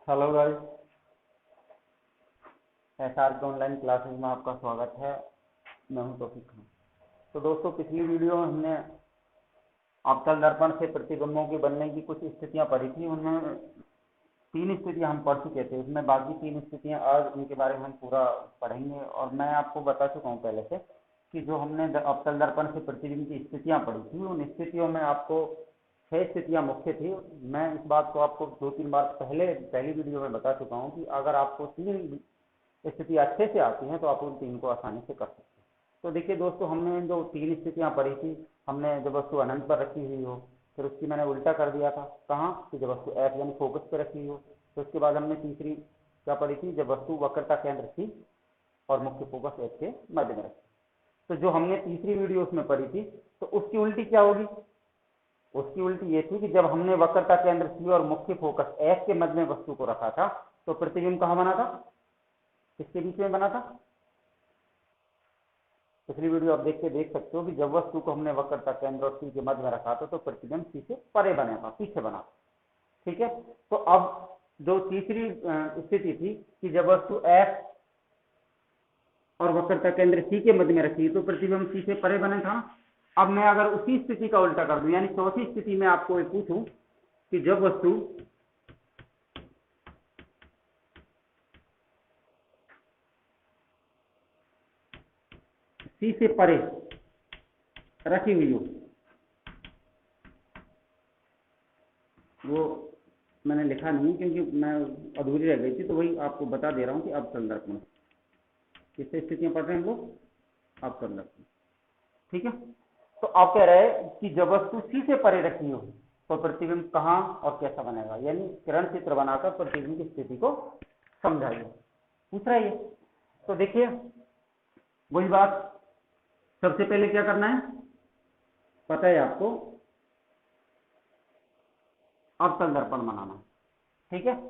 Hello guys, SR के online classes में आपका स्वागत है। मैं हूं तौफीक खान। तो दोस्तों, पिछली वीडियो में हमने अवतल दर्पण से प्रतिबिंबों के बनने की कुछ स्थितियां पढ़ी थी। उनमें 3 स्थितियां हम पढ़ चुके थे। उसमें बाकी 3 स्थितियां आज उनके बारे में हम पूरा पढ़ेंगे। और मैं आपको बता चुका हूं पहले से कि जो हमने अवतल दर्पण से प्रतिबिंब की स्थितियां पढ़ी थी, उन स्थितियों में आपको 6 स्थितियां मुख्य थी। मैं इस बात को आपको 2-3 बार पहली वीडियो में बता चुका हूं कि अगर आपको 3 स्थिति अच्छे से आती हैं तो आप उन 3 को आसानी से कर सकते हैं। तो देखिए दोस्तों, हमने जो 3 स्थितियां पढ़ी थी, हमने जब वस्तु अनंत पर रखी हुई हो, फिर उसकी मैंने उल्टा कर दिया था। कहाँ कि जब वस्तु एफ यानी फोकस पर रखी हुई हो। तो उसके बाद हमने तीसरी क्या पढ़ी थी, जब वस्तु वक्रता केंद्र सी और मुख्य फोकस एफ के मध्य में रखी। तो जो हमने तीसरी वीडियो उसमें पढ़ी थी, तो उसकी उल्टी क्या होगी? उसकी उल्टी ये थी कि जब हमने वक्रता केंद्र सी और मुख्य फोकस एफ के मध्य में वस्तु को रखा था, तो प्रतिबिंब कहाँ बना था? किसके बीच में बना था? पिछली वीडियो आप देख सकते हो कि जब वस्तु को हमने वक्रता केंद्र और सी के मध्य में रखा था, तो प्रतिबिंब सी से परे बना था, पीछे बना था। ठीक है। तो अब जो तीसरी स्थिति थी कि जब वस्तु एफ और वक्रता केंद्र सी के मध्य में रखी, तो प्रतिबिंब सी से परे बने था। अब मैं अगर उसी स्थिति का उल्टा कर दूं, यानी चौथी स्थिति में आपको ये पूछूं कि जब वस्तु सी से परे रखी हुई हो, वो मैंने लिखा नहीं क्योंकि मैं अधूरी रह गई थी, तो वही आपको बता दे रहा हूं कि अवतल दर्पण किससे स्थितियां पढ़ रहे हैं हम लोग? अवतल दर्पण। ठीक है। तो आप कह रहे हैं कि जब वस्तु सी से परे रखी हो, तो प्रतिबिंब कहां और कैसा बनेगा, यानी किरण चित्र बनाकर प्रतिबिंब की स्थिति को समझाइए, पूछ रहा है ये। तो देखिए, वही बात, सबसे पहले क्या करना है पता है आपको? अवतल दर्पण बनाना। ठीक है।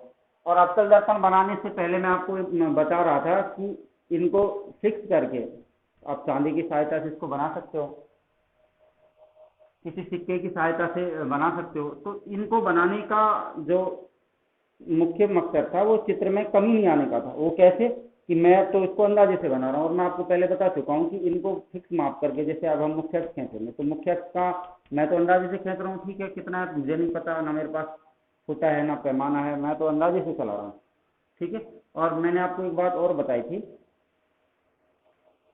और अवतल दर्पण बनाने से पहले मैं आपको बता रहा था कि इनको फिक्स करके आप चांदी की सहायता से इसको बना सकते हो, किसी सिक्के की सहायता से बना सकते हो। तो इनको बनाने का जो मुख्य मकसद था, वो चित्र में कमी नहीं आने का था। वो कैसे कि मैं तो इसको अंदाजे से बना रहा हूँ, और मैं आपको पहले बता चुका हूँ कि इनको फिक्स माप करके, जैसे अब हम मुख्य अक्ष खींचेंगे, तो मुख्य अक्ष का मैं तो अंदाजे से खींच रहा हूँ। ठीक है, कितना है मुझे नहीं पता, ना मेरे पास फुटा है ना पैमाना है, मैं तो अंदाजे से चला रहा हूँ। ठीक है। और मैंने आपको एक बात और बताई थी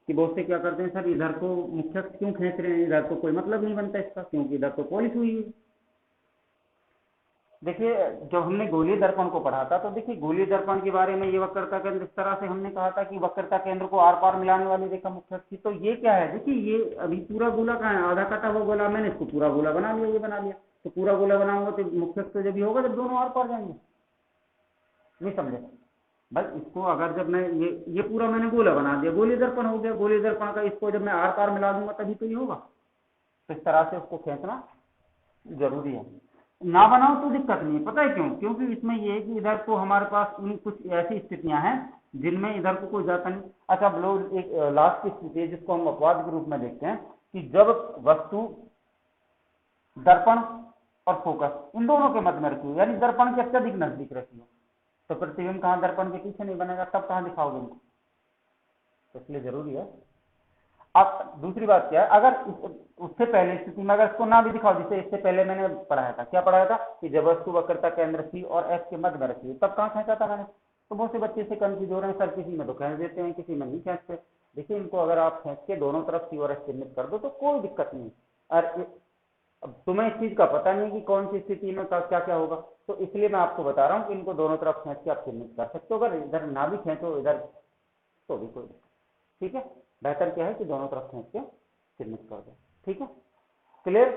कि बहुत से क्या करते हैं, सर इधर को मुख्य अक्ष क्यों खींच रहे हैं, इधर तो कोई मतलब नहीं बनता इसका, क्योंकि इधर तो पॉलिश हुई है। देखिए, जब हमने गोलीय दर्पण को पढ़ा था, तो देखिए गोलीय दर्पण के बारे में ये वक्रता केंद्र इस तरह से हमने कहा था कि वक्रता केंद्र को आर पार मिलाने वाली रेखा मुख्य अक्ष थी। तो ये क्या है, देखिए ये अभी पूरा गोला कहाँ है, आधा कटा हुआ गोला, मैंने इसको पूरा गोला बना लिया, ये बना लिया। तो पूरा गोला बनाऊंगा तो मुख्य अक्ष तो जब भी होगा जब दोनों आर पार जाएंगे। नहीं समझे भाई? इसको अगर जब मैं ये पूरा मैंने गोला बना दिया, गोलीय दर्पण हो गया। गोलीय दर्पण का इसको जब मैं आर पार मिला दूंगा तभी तो ये होगा। तो इस तरह से उसको खींचना जरूरी है। ना बनाओ तो दिक्कत नहीं है, पता है क्यों? क्योंकि इसमें ये है कि इधर को हमारे पास कुछ ऐसी स्थितियां हैं जिनमें इधर को कोई जाता नहीं। अच्छा, अब लोग एक लास्ट की स्थिति है जिसको हम अपवाद के रूप में देखते हैं कि जब वस्तु दर्पण और फोकस इन दोनों के मध्य में रखी हो, यानी दर्पण के अत्यधिक नजदीक रखी हो, तो प्रतिबिंब कहां? दर्पण के पीछे नहीं बनेगा, तब कहां दिखाओगे उनको? तो इसलिए जरूरी है। अब दूसरी बात क्या है, अगर उससे पहले स्थिति में अगर इसको ना भी दिखाओ, जिसे इससे पहले मैंने पढ़ाया था, क्या पढ़ाया था कि जब वस्तु वक्रता केंद्र सी और एफ के मध्य में रखी, तब कहाँ खींचा था मैंने? तो बहुत से बच्चे से कंफ्यूज हो रहे हैं, सर किसी में तो खींच देते हैं, किसी में नहीं खींचते। देखिए, इनको अगर आप खींच के दोनों तरफ सी और एफ चिन्हित कर दो तो कोई दिक्कत नहीं। और अब तुम्हें इस चीज का पता नहीं कि कौन सी स्थिति में क्या क्या होगा, तो इसलिए मैं आपको बता रहा हूँ कि इनको दोनों तरफ खींच के आप चिन्हित कर सकते हो। अगर इधर ना भी खींचो इधर, तो भी कोई दिक्कत। ठीक है, बेहतर क्या है कि दोनों तरफ खींच के चिन्हित कर दो। ठीक है, क्लियर?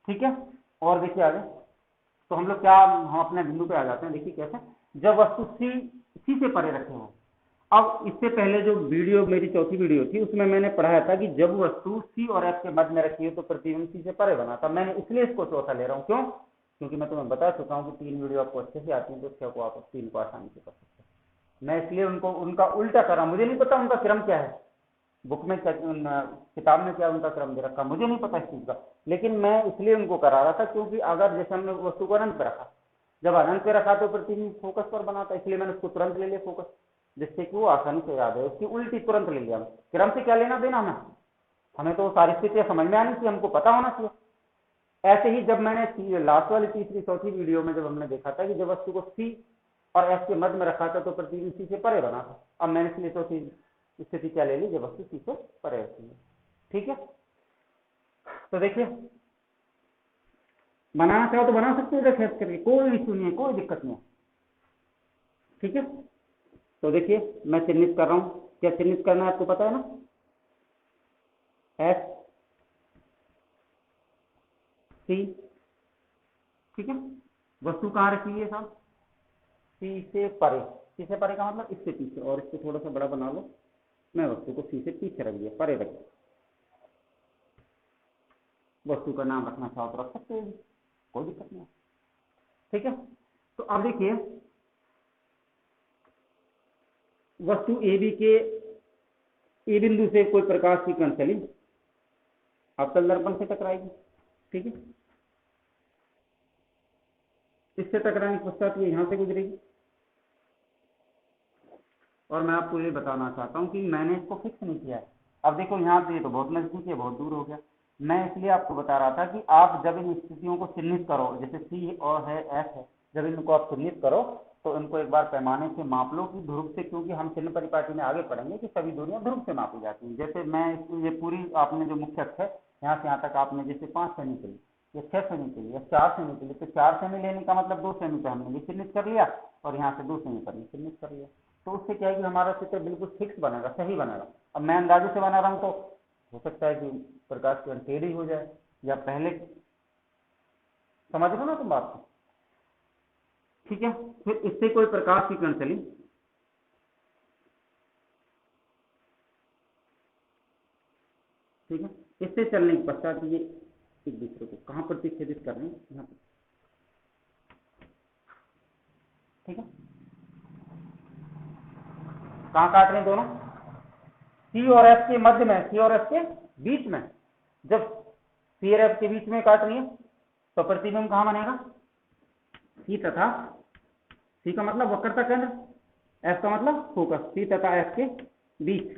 ठीक है। और देखिए आगे, तो हम लोग क्या, हम अपने बिंदु पे आ जाते हैं। देखिए कैसे, जब वस्तु सी से परे रखे हो। अब इससे पहले जो वीडियो मेरी चौथी वीडियो थी, उसमें मैंने पढ़ाया था कि जब वस्तु सी और एफ के मध्य में रखी हो तो प्रतिबिंब सी से परे बना था। मैंने इसलिए इसको चौथा ले रहा हूँ, क्यों? क्योंकि मैं तुम्हें बता चुका हूँ कि 3 वीडियो आपको अच्छे से आती है, तो इसको आप 3 को आसानी से कर सकते हैं। मैं इसलिए उनको उनका उल्टा कर रहा हूँ। मुझे नहीं पता उनका क्रम क्या है, बुक में किताब में क्या उनका क्रम दे रखा, मुझे नहीं पता इस चीज का, लेकिन मैं इसलिए उनको करा रहा था क्योंकि अगर जैसे हमने वस्तु को अनंत पे रखा, जब अनंत पे रखा तो प्रतिबिंब फोकस पर बना था, इसलिए मैंने उसको तुरंत ले लिया फोकस, जिससे कि वो आसानी से याद है। उसकी उल्टी तुरंत ले लिया। क्रम से क्या लेना देना हमें, हमें तो सारी स्थितियां समझ में आनी चाहिए, हमको पता होना चाहिए। ऐसे ही जब मैंने लास्ट वाली तीसरी चौथी वीडियो में जब हमने देखा था कि जब वस्तु को सी और एस के मध्य में रखा था तो प्रतिबिंब सी से परे बना था। अब मैंने इसलिए चौथी स्थिति क्या ले ली, जब वस्तु सी से परे रहती है। ठीक है, तो देखिए बनाना चाहो तो बना सकते हो खेस करके, कोई इशू नहीं है, कोई दिक्कत नहीं है। ठीक है, तो देखिए मैं चिन्हित कर रहा हूं, क्या चिन्हित करना है आपको पता है ना, एस सी। ठीक है, वस्तु कहाँ रखी है साहब, सी से परे। सी से परे का मतलब इससे पीछे, और इसको थोड़ा सा बड़ा बना लो, मैं वस्तु को सी से पीछे रख दिया, परे रख दिया। वस्तु का नाम रखना चाहो तो रख सकते हो, कोई दिक्कत नहीं। ठीक है, तो अब देखिए वस्तु ए बी के ए बिंदु से कोई प्रकाश की कण चली, अवतल दर्पण से टकराएगी। ठीक है, इससे टकराने के पश्चात ये यहां से गुजरेगी। और मैं आपको ये बताना चाहता हूं कि मैंने इसको फिक्स नहीं किया है। अब देखो यहाँ से ये तो बहुत नजदीक है, बहुत दूर हो गया। मैं इसलिए आपको बता रहा था कि आप जब इन स्थितियों को चिन्हित करो, जैसे सी और है एस है, जब इनको आप चिन्हित करो तो इनको एक बार पैमाने से माप लो कि ध्रुव से, क्योंकि हम चिन्ह परिपाटी में आगे पढ़ेंगे कि सभी दूरियां ध्रुव से मापी जाती हैं। जैसे मैं ये पूरी आपने जो मुख्य अक्ष है यहाँ से यहाँ तक आपने जैसे 5 सेमी के लिए या 6 सेमी के लिए या 4 सेमी के लिए, तो 4 सेमी लेने का मतलब 2 सेमी पे हमने भी चिन्हित कर लिया और यहाँ से 2 सेमी पर भी चिन्हित कर लिया। तो उससे क्या है कि हमारा चित्र बिल्कुल फिक्स बनेगा, सही बनेगा। अब मैं अंदाजे से बना रहा हूँ तो हो सकता है कि प्रकाश की टेढ़ी हो जाए या पहले, समझ रहे हो ना तुम बात को। ठीक है, फिर इससे कोई प्रकाश की किरण चली, ठीक है, इससे चलने के पश्चात ये एक दूसरे को कहां प्रतिच्छेदित कर रहे हैं, यहाँ पर। ठीक है, कहां काट रहे हैं दोनों, सी और एफ के मध्य में, सी और एफ के बीच में। जब सी और एफ के बीच में काट रही है तो प्रतिबिंब कहां बनेगा, सी तथा, सी का मतलब वक्रता केंद्र, एफ का मतलब फोकस, सी तथा एफ के बीच,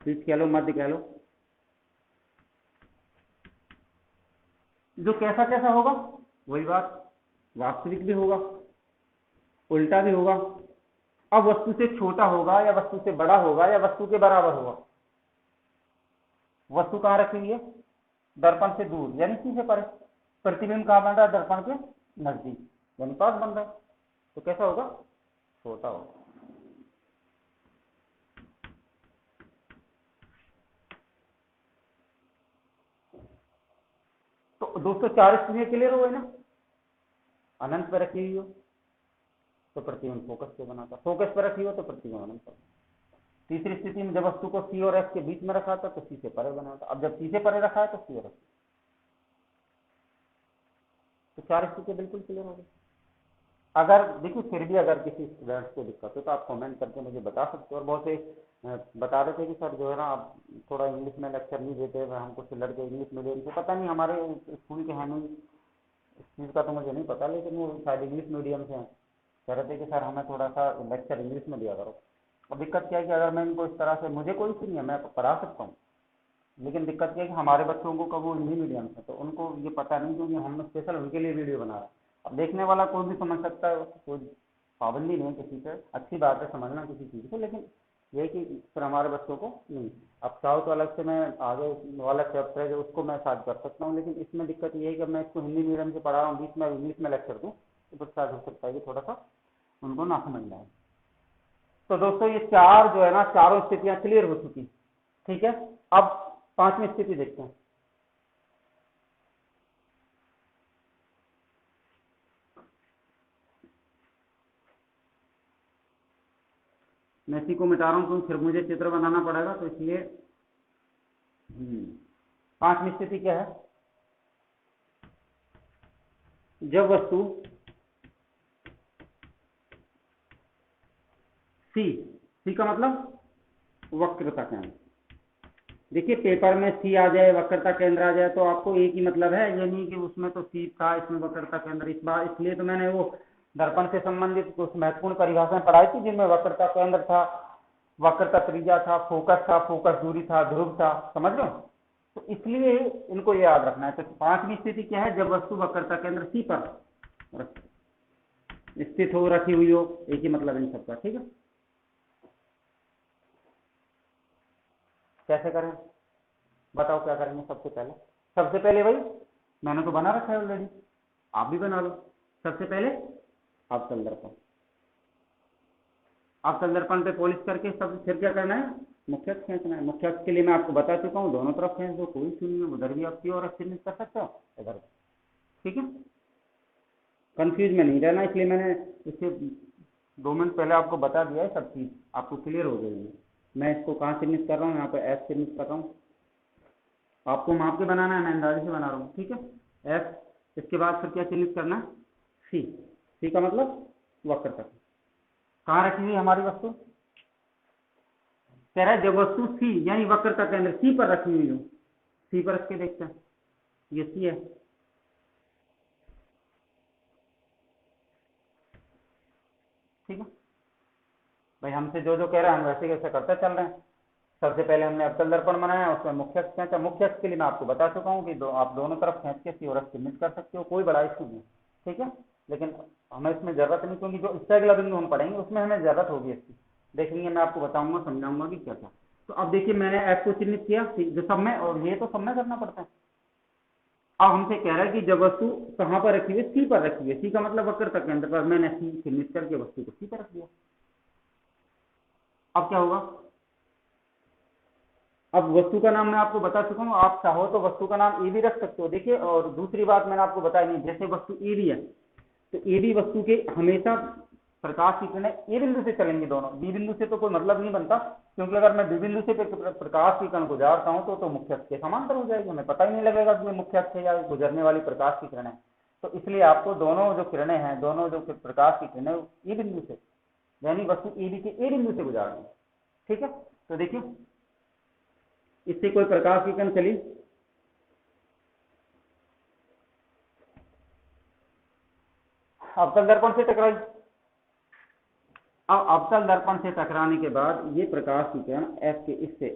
बीच कह लो, मध्य कह लो। जो कैसा कैसा होगा, वही बात, वास्तविक भी होगा, उल्टा भी होगा। अब वस्तु से छोटा होगा या वस्तु से बड़ा होगा या वस्तु के बराबर होगा। वस्तु कहां रखी हुई है, दर्पण से दूर यानी सी से परे। प्रतिबिंब कहां बन रहा है, दर्पण के नजदीक यानी पास बन रहा है, तो कैसा होगा, छोटा होगा। तो दोस्तों 4 स्थितियां क्लियर हो गई ना। अनंत पर रखी हुई हो तो प्रतिबिंब फोकस पे बना था, फोकस पर रखी हो तो प्रतिबिंब अनंत पर। तीसरी स्थिति में जब वस्तु को सी और एफ के बीच में रखा था तो सी से परे बना था। अब जब सी से परे रखा है तो सी और एफ, तो 4 स्थिति बिल्कुल क्लियर हो गई। अगर देखिए फिर भी अगर किसी स्टूडेंट को दिक्कत हो तो आप कमेंट करके मुझे बता सकते हो। और बहुत से बता रहे थे कि सर जो है ना आप थोड़ा इंग्लिश में लेक्चर नहीं देते, हमको से लड़के इंग्लिश मीडियम से, पता नहीं हमारे स्कूल के हैं नहीं, इस चीज़ का तो मुझे नहीं पता, लेकिन वो शायद इंग्लिश मीडियम से हैं, कह रहे थे कि सर हमें थोड़ा सा लेक्चर इंग्लिश में दिया करो। अब दिक्कत क्या है कि अगर मैं इनको इस तरह से, मुझे कोई सी नहीं है, मैं पढ़ा सकता हूँ, लेकिन दिक्कत क्या है कि हमारे बच्चों को कब वो हिंदी मीडियम से, तो उनको ये पता नहीं, क्योंकि हम स्पेशल उनके लिए वीडियो बना रहे हैं। अब देखने वाला कोई भी समझ सकता है, कोई पाबंदी नहीं है किसी पे, अच्छी बात है समझना किसी चीज़ को, लेकिन ये है कि फिर हमारे बच्चों को नहीं। अब चाहो तो अलग से मैं आगे वाला चैप्टर है जो उसको मैं शायद कर सकता हूँ, लेकिन इसमें दिक्कत ये है कि मैं इसको हिंदी मीडियम से पढ़ा रहा हूँ, बीच में इंग्लिश में लेक्चर दूँ तो फिर शायद हो सकता है कि थोड़ा सा उनको ना समझ में आए। तो दोस्तों ये 4 जो है ना, चारों स्थितियां क्लियर हो चुकी। ठीक है, अब 5वीं स्थिति देखते हैं। मैं इसी को मिटा रहा हूं क्योंकि फिर मुझे चित्र बनाना पड़ेगा, तो इसलिए 5वीं स्थिति क्या है, जब वस्तु सी, सी का मतलब वक्रता केंद्र, देखिए पेपर में सी आ जाए, वक्रता केंद्र आ जाए, तो आपको एक ही मतलब है, ये नहीं कि उसमें तो सी था इसमें वक्रता केंद्र। इस बार इसलिए तो मैंने वो दर्पण से संबंधित कुछ महत्वपूर्ण परिभाषाएं पढ़ाई थी जिनमें वक्रता केंद्र था, वक्रता त्रिज्या था, फोकस दूरी था, ध्रुव था, समझ लो। तो इसलिए इनको याद रखना है। तो पांचवी स्थिति क्या है, जब वस्तु वक्रता केंद्र सी पर स्थित हो, रखी हुई हो, एक ही मतलब इन सबका, ठीक है। कैसे करें बताओ, क्या करेंगे सबसे पहले? सबसे पहले भाई मैंने तो बना रखा है ऑलरेडी, आप भी बना लो। सबसे पहले अवतल दर्पण, अवतल दर्पण पे पॉलिश करके सब फिर क्या करना है, मुख्य अक्ष खींचना है। मुख्य अक्ष के लिए मैं आपको बता चुका हूँ, दोनों तरफ खींच दो, कोई सुनिए, उधर भी आप और चिन्हित कर सकते हो, इधर, ठीक है। कंफ्यूज में नहीं रहना, इसलिए मैंने इससे 2 मिनट पहले आपको बता दिया है, सब चीज आपको क्लियर हो जाएगी। मैं इसको कहाँ चिन्हित कर रहा हूँ, यहाँ पे एस चिन्हित कर रहा हूँ। आपको माप के बनाना है, मैं अंदाजे से बना रहा हूँ, ठीक है। एफ, इसके बाद फिर क्या चिन्हित करना है, सी। सी का मतलब वक्रता। कहाँ रखी हुई हमारी वस्तु, कह रहा है जब वस्तु सी यानी वक्रता केंद्र सी पर रखी हुई हो। सी पर रख के देखते हैं, ये सी है, ठीक है भाई। हमसे जो जो कह रहा है हम वैसे कैसे करते चल रहे हैं। सबसे पहले हमने अवतल दर्पण बनाया, उसमें मुख्य अक्ष खींचा। मुख्य अक्ष के लिए मैं आपको बता चुका हूँ कि आप दोनों तरफ खींच के सी और एफ चिन्हित कर सकते हो, कोई बड़ा इशू नहीं, ठीक है। लेकिन हमें इसमें जरूरत नहीं, क्योंकि जो इससे अगला बिंदु हम पढ़ेंगे उसमें हमें जरूरत होगी इसकी, देखेंगे, मैं आपको बताऊंगा, समझाऊंगा कि क्या क्या। तो अब देखिए मैंने एफ को चिन्हित किया, जो सब में, और ये तो सब में करना पड़ता है। अब हमसे कह रहा है कि जब वस्तु कहाँ पर रखी हुई है, सी पर रखी हुई है। सी का मतलब वक्रता केंद्र पर, मैंने सी चिन्हित करके वस्तु को सी पर रख दिया। अब क्या होगा, अब वस्तु का नाम मैं आपको बता चुका हूँ, आप चाहो तो वस्तु का नाम ए भी रख सकते हो। देखिए, और दूसरी बात मैंने आपको बताई नहीं, जैसे वस्तु ए भी है तो ए बी वस्तु के हमेशा प्रकाश की किरणें ए बिंदु से चलेंगी, दोनों। बी बिंदु से तो कोई मतलब नहीं बनता, क्योंकि अगर मैं बी बिंदु से प्रकाश की किरण गुजारता हूं तो मुख्य अक्ष के समांतर हो जाएगी, हमें पता ही नहीं लगेगा कि ये मुख्य अक्ष है या गुजरने वाली प्रकाश की किरणें। तो इसलिए आपको दोनों जो किरणें हैं, दोनों जो प्रकाश की किरणें ए बिंदु से, यानी वस्तु ए बी के ए बिंदु से गुजारनी, ठीक है। तो देखिए इससे कोई प्रकाश की किरण चली, अवतल दर्पण से टकराई। अब अवतल दर्पण से टकराने के बाद ये प्रकाश की किरण एफ के इससे,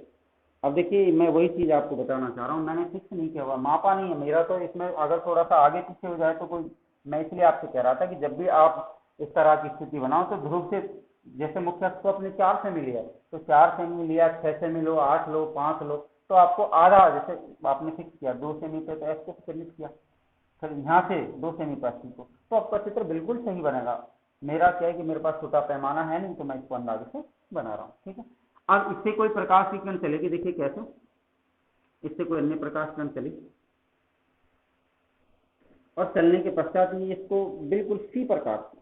अब देखिए मैं वही चीज आपको बताना चाह रहा हूँ, मैंने फिक्स नहीं किया हुआ, मापा नहीं है मेरा, तो इसमें अगर थोड़ा सा आगे पीछे हो जाए तो कोई, मैं इसलिए आपसे कह रहा था कि जब भी आप इस तरह की स्थिति बनाओ तो ध्रुव से, जैसे मुख्य अक्ष को अपने 4 सेमी लिया, तो 4 सेमी लिया, 6 सेमी लो, 8 लो, 5 लो, तो आपको आधा, जैसे आपने फिक्स किया 2 सेमी पे, तो एफ को चिन्हित किया, फिर यहाँ से 2 सेमी पर सी को, तो आपका चित्र बिल्कुल सही बनेगा। मेरा क्या है कि मेरे पास छोटा पैमाना है नहीं, तो मैं इसको अंदाजे से बना रहा हूँ, ठीक है। अब इससे कोई प्रकाश की किरण चलेगी, देखिए कैसे, इससे कोई अन्य प्रकाश किरण चली, और चलने के पश्चात ये इसको बिल्कुल सी पर काट,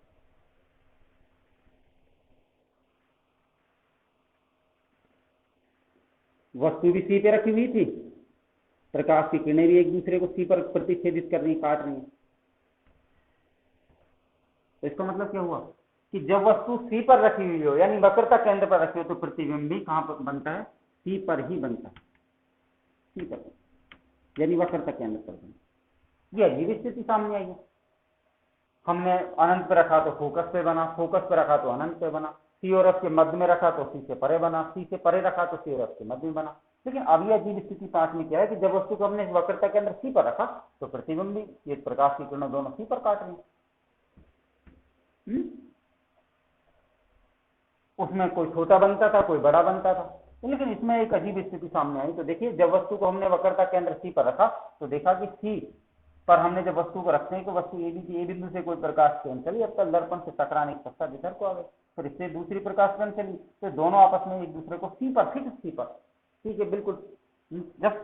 वस्तु भी सी पे रखी हुई थी, प्रकाश की किरणें भी एक दूसरे को सी पर प्रतिच्छेदित कर रही, काट रही। तो इसका मतलब क्या हुआ कि जब वस्तु सी पर रखी हुई हो, यानी वक्रता केंद्र पर रखी हो, तो प्रतिबिंब भी कहां पर बनता है, सी पर ही बनता है, सी पर, यानी वक्रता केंद्र पर बनता है। ये अजीब स्थिति सामने आई है। हमने अनंत पे रखा तो फोकस पे बना, फोकस पे रखा तो अनंत पे बना, सी और एफ के मध्य में रखा तो सी से परे बना, सी से परे रखा तो सी और एफ के मध्य में बना। लेकिन अब ये अजीब स्थिति 5 में क्या है कि जब वस्तु को हमने वक्रता के अंदर सी पर रखा तो प्रतिबिंब भी, ये प्रकाश की किरणें दोनों सी पर काट रही हैं। उसमें कोई छोटा बनता था, कोई बड़ा बनता था, लेकिन इसमें एक अजीब स्थिति सामने आई। तो देखिए जब वस्तु को हमने वक्रता केंद्र सी पर रखा तो देखा कि सी पर हमने जब वस्तु को रखने को, वस्तु ए बिंदु से कोई प्रकाश किरण चली, अब तक दर्पण से टकराने के पश्चात इधर को आ गए, फिर इससे दूसरी प्रकाश किरण चली, तो दोनों आपस में एक दूसरे को सी पर, फिक्स सी पर, ठीक है, बिल्कुल जब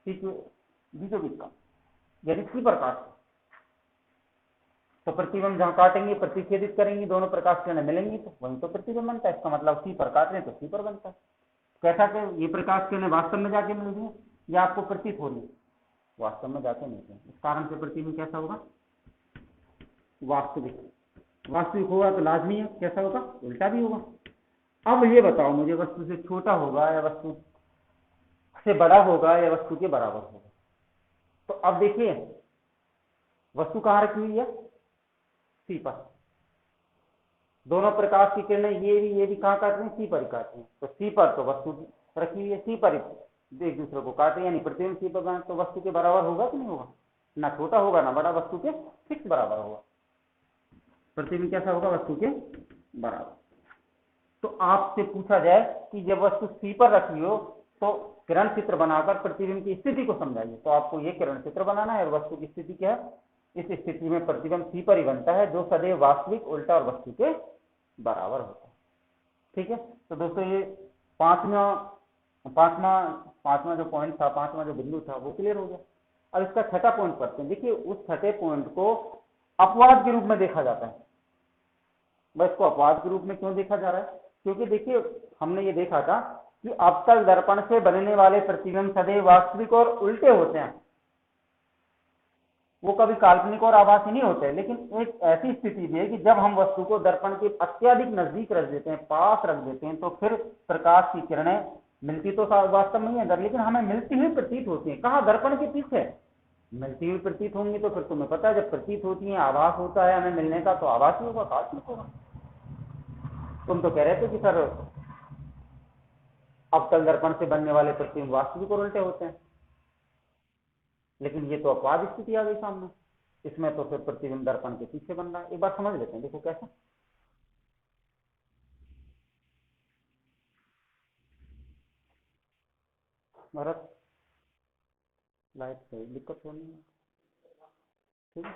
सी के बीचों बीच का, यानी सी पर काट, तो प्रतिबिंब जहां काटेंगे, प्रतिच्छेदित करेंगी, दोनों प्रकाश किरणें मिलेंगी, तो वही तो प्रतिबिंब बनता है। इसका मतलब सी पर काट रहे हैं तो सी पर बनता है। कैसा कि ये प्रकाश किरणें वास्तव में जाके मिल रही है या आपको प्रतीत हो रही है, वास्तव में जाके मिलते हैं, इस कारण से प्रतिबिंब कैसा होगा, वास्तविक। वास्तविक होगा तो लाजमी है, कैसा होगा, उल्टा भी होगा। अब ये बताओ मुझे, वस्तु से छोटा होगा या वस्तु से बड़ा होगा या वस्तु के बराबर होगा। तो अब देखिए वस्तु कहाँ रखी हुई है, सी पर। दोनों प्रकाश की किरणें ये भी कहाँ काट रही हैं, सी पर ही काट रही हैं। तो सी पर तो वस्तु रखी हुई है, सी पर एक दूसरे को काट रही है, यानी प्रतिबिंब सी पर बना तो वस्तु के बराबर होगा कि नहीं होगा, ना छोटा होगा ना बड़ा, वस्तु के फिक्स बराबर होगा। प्रतिबिंब कैसा होगा, वस्तु के बराबर। तो आपसे पूछा जाए कि जब वस्तु सी पर रखी हो तो किरण चित्र बनाकर प्रतिबिंब की स्थिति को समझाइए, तो आपको ये किरण चित्र बनाना है। और वस्तु की स्थिति क्या है, इस स्थिति में प्रतिबिंब सी पर ही बनता है, जो सदैव वास्तविक, उल्टा और वस्तु के बराबर होता है। ठीक है, तो दोस्तों ये पांचवा जो पॉइंट था, पांचवा जो बिंदु था वो क्लियर हो गया। अब इसका छठा पॉइंट पढ़ते हैं। देखिए उस छठे पॉइंट को अपवाद के रूप में देखा जाता है। बस इसको अपवाद के रूप में क्यों देखा जा रहा है, क्योंकि देखिए हमने ये देखा था कि अवतल दर्पण से बनने वाले प्रतिबिंब सदैव वास्तविक और उल्टे होते हैं, वो कभी काल्पनिक और आभासी नहीं होते। लेकिन एक ऐसी स्थिति भी है कि जब हम वस्तु को दर्पण के अत्यधिक नजदीक रख देते हैं, पास रख देते हैं, तो फिर प्रकाश की किरणें मिलती तो वास्तव में ही है, लेकिन हमें मिलती हुई प्रतीत होती है। कहाँ, दर्पण के पीछे मिलती हुई प्रतीत होंगी। तो फिर तुम्हें पता है जब प्रतीत होती है, आभास होता है हमें मिलने का, तो आभासी होगा, काल्पनिक होगा। तुम तो कह रहे थे कि सर अवतल दर्पण से बनने वाले प्रतिबिंब वास्तविक और उल्टे होते हैं, लेकिन ये तो अपवाद स्थिति आ गई सामने। इसमें तो फिर प्रतिबिंब दर्पण के पीछे बन रहा है। एक बार समझ लेते हैं, देखो कैसे। भरत लाइट से दिक्कत होनी है, ठीक है।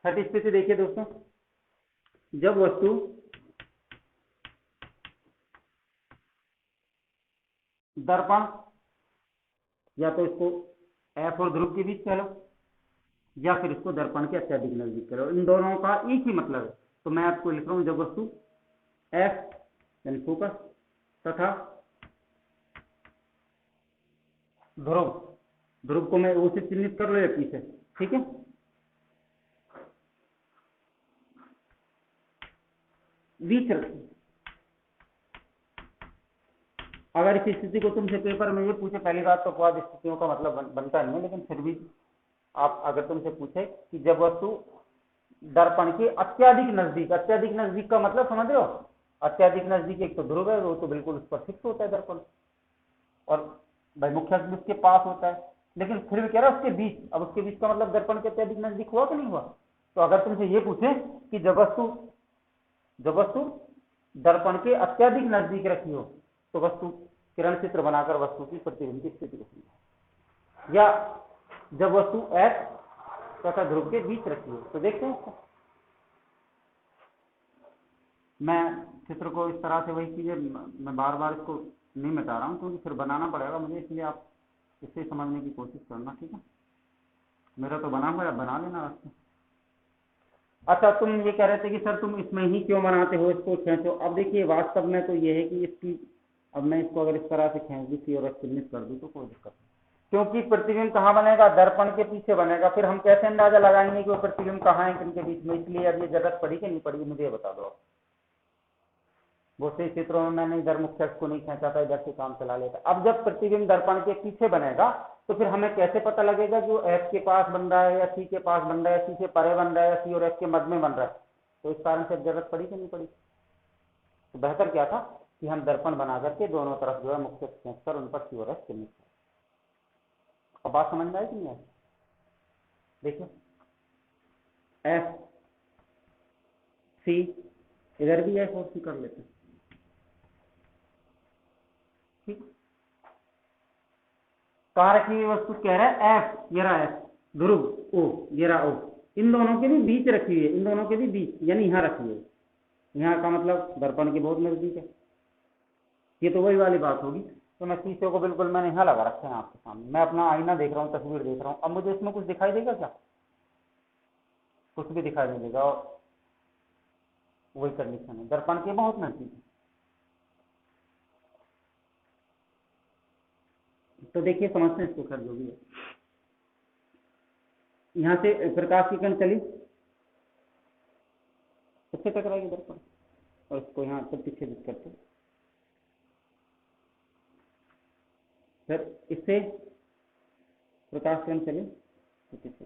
छठी स्थिति देखिए दोस्तों, जब वस्तु दर्पण या तो इसको एफ और ध्रुव के बीच कह लो, या फिर इसको दर्पण के अत्यधिक नजदीक करो, इन दोनों का एक ही मतलब है। तो मैं आपको लिख रहा हूं, जब वस्तु एफ यानी फोकस तथा ध्रुव, ध्रुव को मैं ओ से चिन्हित कर लो या पी से, ठीक है। बीच अगर इस स्थिति को तुमसे पेपर में ये पूछे, पहली बात तो अपवाद स्थितियों का मतलब बनता नहीं है, लेकिन फिर भी आप अगर तुमसे पूछे कि जब वस्तु दर्पण के अत्यधिक नजदीक का मतलब समझ रहे हो, अत्यधिक नजदीक एक तो ध्रुव है, वो तो बिल्कुल उस पर फिक्स होता है दर्पण, और भाई मुख्य अक्ष उसके पास होता है, लेकिन फिर भी कह रहा है उसके बीच। अब उसके बीच का मतलब दर्पण के अत्यधिक नजदीक हुआ कि नहीं हुआ। तो अगर तुमसे ये पूछे कि जब वस्तु दर्पण के अत्यधिक नजदीक रखी हो, तो वस्तु किरण चित्र बनाकर वस्तु की प्रतिबिंब की स्थिति को समझा, या जब वस्तु एक्स तथा ध्रुव के बीच रखी हो, तो देखते हैं इसको। मैं चित्र को इस तरह से, वही चीजें मैं बार बार इसको नहीं मिटा रहा हूं, क्योंकि फिर बनाना पड़ेगा मुझे, इसलिए आप इसे समझने की कोशिश करना, ठीक है। मेरा तो बना हुआ है, बना लेना रास्ते। अच्छा, तुम ये कह रहे थे कि सर तुम इसमें ही क्यों बनाते हो, इसको खींचो। अब देखिए वास्तव में तो ये है कि इसकी, अब मैं इसको अगर इस तरह से खींच दी और चिन्हित कर दूं तो कोई दिक्कत नहीं, क्योंकि प्रतिबिंब कहाँ बनेगा, दर्पण के पीछे बनेगा। फिर हम कैसे अंदाजा लगाएंगे कि वो प्रतिबिंब कहाँ है किनके बीच में। इसलिए अब ये जरूरत पड़ी कि नहीं पड़ी, मुझे ये बता दो। बहुत से चित्रों में मैंने इधर मुख्य अक्ष को नहीं खींचा था, इधर से काम चला लेता। अब जब प्रतिबिंब दर्पण के पीछे बनेगा, तो फिर हमें कैसे पता लगेगा कि वो एफ के पास बन रहा है या सी के पास बन रहा है, सी से परे बन रहा है या सी और एफ के मध्य में बन रहा है। तो इस कारण से जरूरत पड़ी कि नहीं पड़ी। तो बेहतर क्या था कि हम दर्पण बना करके दोनों तरफ जो है मुख्य अक्ष खींचकर उन पर सी और एफ चिन्हित करें। अब बात समझ में आई कि नहीं आई। देखिए एफ सी, इधर भी एफ और सी कर लेते हैं, ठीक। कहाँ रखी हुई वस्तु कह रहा है एफ, ये रहा एफ, ध्रुव ओ, ये रहा ओ, इन दोनों के भी बीच रखी हुई है, इन दोनों के भी बीच, यानी यहाँ रखी हुई है। यहाँ का मतलब दर्पण के बहुत नजदीक है। ये तो वही वाली बात होगी। तो मैं शीशे को बिल्कुल मैंने यहाँ लगा रखा है आपके सामने, मैं अपना आईना देख रहा हूँ, तस्वीर देख रहा हूँ। अब मुझे इसमें कुछ दिखाई देगा क्या, कुछ भी दिखाई नहीं देगा। और वही कंडीशन है, दर्पण के बहुत नजदीक है। तो देखिए समझते हैं इसको, खैर जो भी है। यहाँ से प्रकाश की किरण चली, उससे टकराएगी दर्पण, और इसको यहाँ से पीछे करते, फिर इससे प्रकाश किरण चले तो पीछे,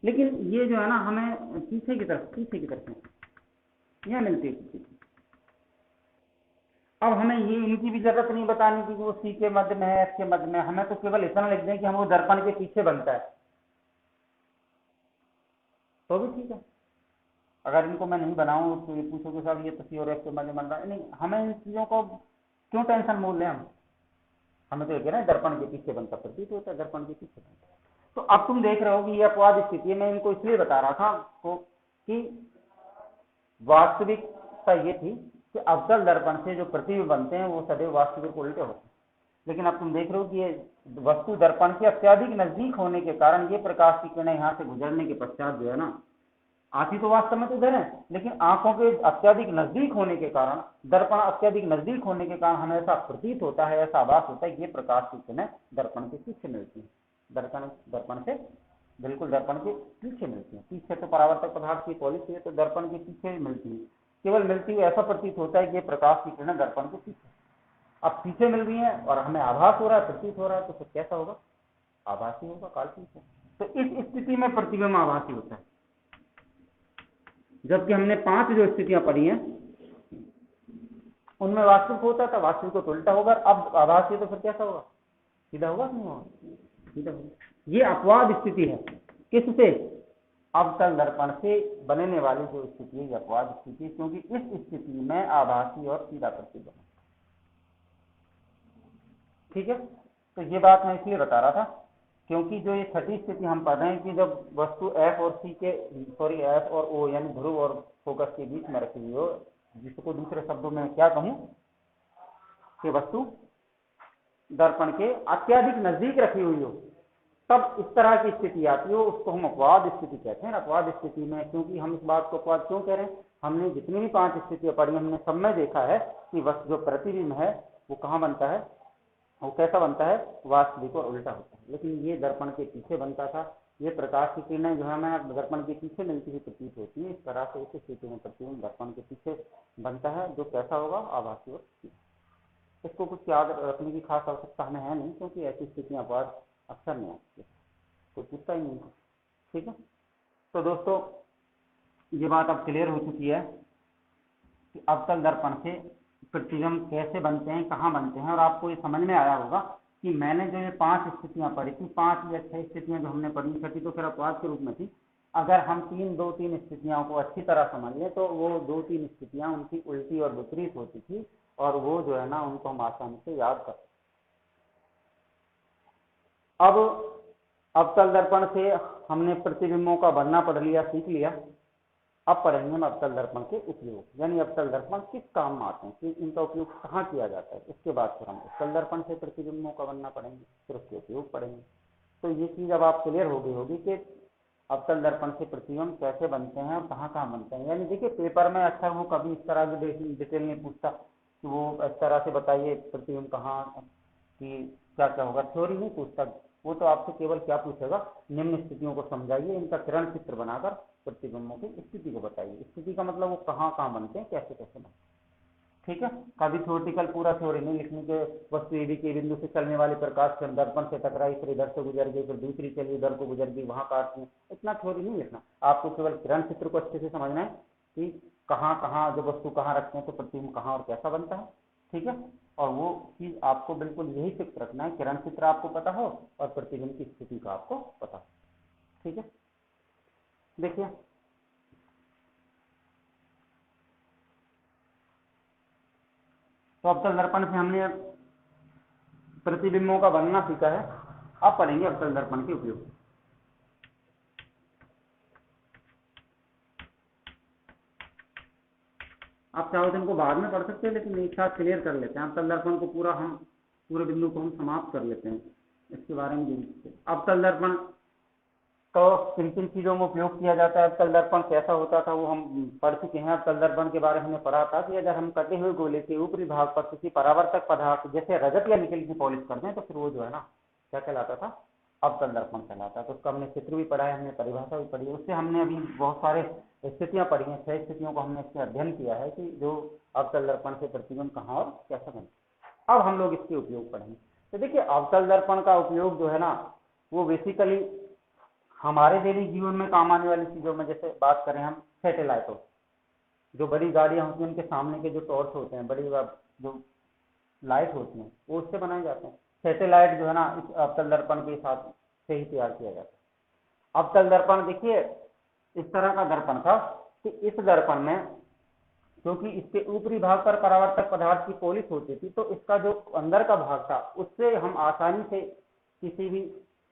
लेकिन ये जो है ना हमें पीछे की तरफ यहाँ मिलती है पीछे। अब हमें ये इनकी भी जरूरत नहीं बताने की कि वो सी के मध्य में है, एफ के मध्य में, हमें तो केवल इतना लिख दें कि हम वो दर्पण के पीछे बनता है तो भी ठीक है। अगर इनको मैं नहीं बनाऊं तो ये पूछोगे साहब ये तो सी और एफ के मध्य बन रहा है, नहीं, हमें इन चीजों को क्यों टेंशन मोल लें हम, हमें तो ये ना दर्पण के पीछे बनता प्रतीत होता है, दर्पण के पीछे बनता। तो अब तुम देख रहे हो कि ये अपवाद स्थिति है, मैं इनको इसलिए बता रहा था तो कि वास्तविकता ये थी कि अवतल दर्पण से जो प्रतिबिंब बनते हैं वो सदैव वास्तविक उल्टे होते हैं, लेकिन अब तुम देख रहे हो कि ये वस्तु दर्पण के अत्यधिक नजदीक होने के कारण ये प्रकाश की किरणें यहाँ से गुजरने के पश्चात जो है ना आती तो वास्तव में तो इधर है, लेकिन आंखों के अत्यधिक नजदीक होने के कारण, दर्पण अत्यधिक नजदीक होने के कारण हमें ऐसा प्रतीत होता है, ऐसा आभास होता है कि ये प्रकाश की किरणें दर्पण के पीछे मिलती है, दर्पण से बिल्कुल दर्पण के पीछे मिलती है। पीछे तो परावर्तक पदार्थ की पॉलिश है तो दर्पण के पीछे मिलती है, केवल मिलती हुई ऐसा प्रतीत होता है कि ये प्रकाश की किरणें दर्पण के पीछे अब पीछे मिल रही है और हमें आभास हो रहा है, प्रतीत हो रहा है, तो फिर कैसा होगा, आभासी होगा, काल्पनिक होगा। तो इस स्थिति में प्रतिबिंब आभासी होता है। जबकि हमने 5 जो स्थितियां पढ़ी हैं उनमें वास्तविक होता था, वास्तविक तो उल्टा होगा, अब आभासी तो फिर कैसा होगा, सीधा होगा नहीं होगा, सीधा होगा। ये अपवाद स्थिति है, किससे, अवतल दर्पण से बनने वाली जो स्थिति है ये अपवाद स्थिति है, क्योंकि इस स्थिति में आभासी और सीधा प्रतिबिंब। ठीक है, तो ये बात मैं इसलिए बता रहा था क्योंकि जो ये छठी स्थिति हम पढ़ रहे हैं कि जब वस्तु एफ और सी के एफ और ओ यानी ध्रुव और फोकस के बीच में रखी हुई हो, जिसको दूसरे शब्दों में क्या कहूं कि वस्तु दर्पण के अत्यधिक नजदीक रखी हुई हो, तब इस तरह की स्थिति आती हो, उसको हम अपवाद स्थिति कहते हैं। अपवाद स्थिति में, क्योंकि हम इस बात को अपवाद क्यों कह रहे हैं, हमने जितनी भी 5 स्थितियां पढ़ी हमने सब में देखा है कि वस्तु जो प्रतिबिंब है वो कहाँ बनता है, वो कैसा बनता है, वास्तविक और उल्टा होता है। लेकिन ये दर्पण के पीछे बनता था, ये प्रकाश की किरणें जो हमें दर्पण के पीछे मिलती हुई प्रतीत होती है, इस तरह से इस स्थिति में प्रतिबिंब दर्पण के पीछे बनता है, जो कैसा होगा, आभासी और सीधा। इसको कुछ याद रखने की खास आवश्यकता हमें है नहीं, क्योंकि ऐसी स्थितियां अपवाद अक्सर नहीं आती, कोई पूछता ही नहीं। ठीक है, तो दोस्तों ये बात अब क्लियर हो चुकी है कि अवतल दर्पण से प्रतिबिंब कैसे बनते हैं, कहाँ बनते हैं, और आपको ये समझ में आया होगा कि मैंने जो ये 5 स्थितियां पढ़ी थी, 5 या 6 स्थितियां जो हमने पढ़ी, छठी तो फिर अपवाद के रूप में थी, अगर हम 2-3 स्थितियों को अच्छी तरह समझ लें तो वो 2-3 स्थितियां उनकी उल्टी और विपरीत होती थी, और वो जो है ना उनको हम आसानी से याद कर। अब अवतल दर्पण से हमने प्रतिबिंबों का बनना पढ़ लिया, सीख लिया। अब पढ़ेंगे हम अवतल दर्पण के उपयोग, यानी अवतल दर्पण किस काम में आते हैं, कि इनका उपयोग कहाँ किया जाता है। इसके बाद फिर हम अवतल दर्पण से प्रतिबिंबों का बनना पढ़ेंगे, फिर उसके उपयोग पढ़ेंगे। तो ये चीज अब आप क्लियर हो गई होगी कि अवतल दर्पण से प्रतिबिंब कैसे बनते हैं और कहाँ कहाँ बनते हैं। यानी देखिए पेपर में अच्छा वो कभी इस तरह की डिटेल नहीं पूछता कि वो इस तरह से बताइए प्रतिबिंब कहाँ कि क्या क्या होगा, थ्योरी नहीं पूछता वो, तो आपसे केवल क्या पूछेगा, निम्न स्थितियों को समझाइए, इनका किरण चित्र बनाकर प्रतिबिंबों की स्थिति को बताइए। स्थिति का मतलब वो कहाँ कहाँ बनते हैं, कैसे कैसे बनते हैं। ठीक है, कभी थ्योरेटिकल पूरा थ्योरी नहीं लिखने के, वस्तु ए बी के बिंदु से चलने वाले प्रकाश फिर दर्पण से टकराई, फिर इधर से गुजर गई, फिर दूसरी चली इधर को गुजर गई, वहां काटती, इतना थ्योरी नहीं लिखना। आपको केवल किरण चित्र को अच्छे से समझना है कि कहाँ कहाँ जब वस्तु कहाँ रखते हैं तो प्रतिबिंब कहाँ और कैसा बनता है। ठीक है, और वो चीज आपको बिल्कुल यही फिक्स रखना है, किरण चित्र आपको पता हो और प्रतिबिंब की स्थिति का आपको पता हो। ठीक है, देखिए तो अवतल दर्पण से हमने प्रतिबिंबों का बनना सीखा है, अब पढ़ेंगे अवतल दर्पण के उपयोग। आप चाहो तो इनको बाद में पढ़ सकते हैं, लेकिन एक साथ क्लियर कर लेते हैं। अवतल दर्पण को पूरा हम पूरे बिंदु को हम समाप्त कर लेते हैं, इसके बारे में। अवतल दर्पण तो किन किन चीजों में उपयोग किया जाता है, अवतल दर्पण कैसा होता था वो हम पढ़ चुके हैं। अवतल दर्पण के बारे में हमने पढ़ा था कि अगर हम कटे हुए गोले के ऊपरी भाग पर किसी परावर्तक पदार्थ जैसे रजत या निकल की पॉलिश कर दें तो फिर वो जो है ना क्या कहलाता था, अवतल दर्पण कहलाता है। तो उसका हमने चित्र भी पढ़ा है, हमने परिभाषा भी पढ़ी है, उससे हमने अभी बहुत सारे स्थितियां पढ़ी हैं, 6 स्थितियों को हमने इससे अध्ययन किया है कि जो अवतल दर्पण से प्रतिबिंब कहाँ और कैसा बनता है। अब हम लोग इसके उपयोग पढ़ेंगे। तो देखिए अवतल दर्पण का उपयोग जो है ना वो बेसिकली हमारे दैनिक जीवन में काम आने वाली चीजों में, जैसे बात करें हम सैटेलाइटों, जो बड़ी गाड़ियां होती हैं उनके सामने के जो टॉर्च होते हैं, बड़ी जो लाइट होती हैं, वो उससे बनाए जाते हैं। सैटेलाइट जो है ना इस अवतल दर्पण के साथ से ही तैयार किया जाता है। अवतल दर्पण देखिए इस तरह का दर्पण था कि इस दर्पण में क्योंकि इसके ऊपरी भाग पर परावर्तक पदार्थ की पॉलिश होती थी, तो इसका जो अंदर का भाग था उससे हम आसानी से किसी भी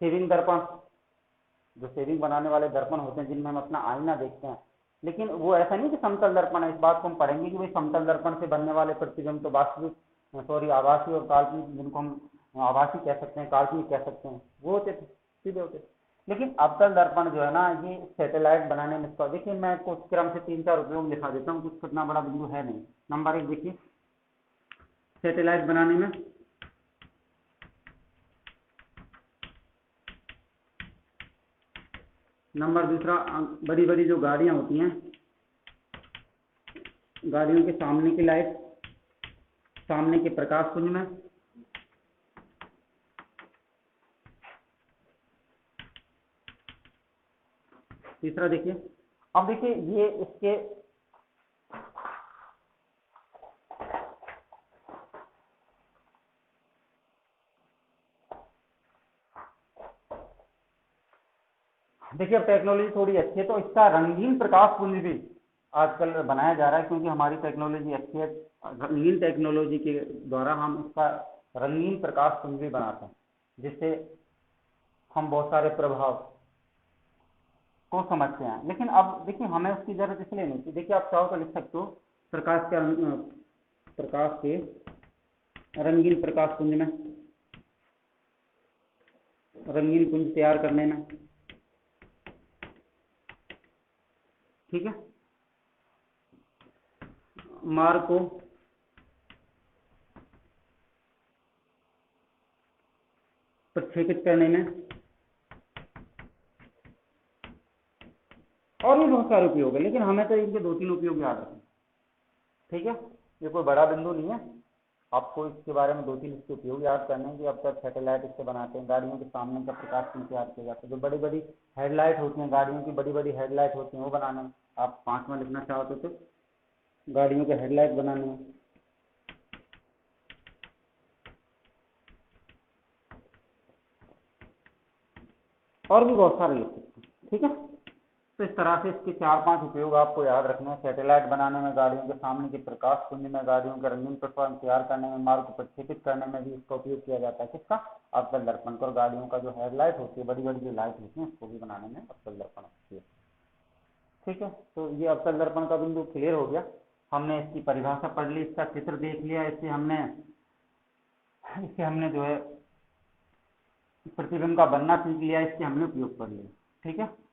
शेविंग दर्पण, जो शेविंग बनाने वाले दर्पण होते हैं जिनमें हम अपना आईना देखते हैं, लेकिन वो ऐसा नहीं कि समतल दर्पण है। इस बात को हम पढ़ेंगे कि भाई समतल दर्पण से बनने वाले प्रतिबिंब तो वास्तविक, सॉरी, आभासी और काल्पनिक, जिनको हम आभासी कह सकते हैं, काल्पनिक कह सकते हैं, वो होते थे, सीधे होते थे। लेकिन अवतल दर्पण जो है ना ये सैटेलाइट बनाने में, इसका देखिए मैं कुछ क्रम से 3-4 उपयोग दिखा देता हूँ, कुछ कितना बड़ा बिंदु है नहीं। नंबर 1 देखिए सैटेलाइट बनाने में नंबर दूसरा, बड़ी बड़ी जो गाड़ियां होती हैं, गाड़ियों के सामने की लाइट, सामने के प्रकाश पुंज में। तीसरा देखिए, अब देखिए ये इसके देखिए अब टेक्नोलॉजी थोड़ी अच्छी है तो इसका रंगीन प्रकाश पुंज भी आजकल बनाया जा रहा है, क्योंकि हमारी टेक्नोलॉजी अच्छी है। रंगीन टेक्नोलॉजी के द्वारा हम उसका रंगीन प्रकाश पुंज भी बनाते हैं, जिससे हम बहुत सारे प्रभाव को समझते हैं। लेकिन अब देखिए हमें उसकी जरूरत इसलिए नहीं थी। देखिए आप चाहो तो लिख सकते हो प्रकाश के रंगीन प्रकाश पुंज में, रंगीन पुंज तैयार करने में, ठीक है, मार्ग को प्रक्षेपित करने में, और भी बहुत सारे उपयोग है, लेकिन हमें तो इनके 2-3 उपयोग याद रखें, ठीक है। ये कोई बड़ा बिंदु नहीं है, आपको इसके बारे में 2-3 इसके उपयोग याद करने हैं कि अब तक सैटेलाइट इससे बनाते हैं, गाड़ियों के सामने का प्रकाश तैयार किया जाता है, जो बड़ी बड़ी हेडलाइट होती हैं, गाड़ियों की बड़ी बड़ी हेडलाइट होती हैं, वो बनाने में। आप 5 में लिखना चाहते तो गाड़ियों के हेडलाइट बनाने में, और भी बहुत सारे लिख सकते हैं, ठीक है। तो इस तरह से इसके 4-5 उपयोग आपको याद रखने हैं। सैटेलाइट बनाने में, गाड़ियों के सामने के प्रकाश पुंज में, गाड़ियों के रंगीन प्रकाश तैयार करने में, मार्ग को प्रक्षेपित करने में भी इसका उपयोग किया जाता है। किसका? अवतल दर्पण को। और गाड़ियों का जो हेडलाइट होती है, बड़ी बड़ी जो लाइट होती है, उसको भी बनाने में अवतल दर्पण होती है, ठीक है। तो ये अवतल दर्पण का बिंदु क्लियर हो गया। हमने इसकी परिभाषा पढ़ ली, इसका चित्र देख लिया, इससे हमने जो है प्रतिबिंब का बनना सीख लिया, इसके हमने उपयोग कर लिया, ठीक है।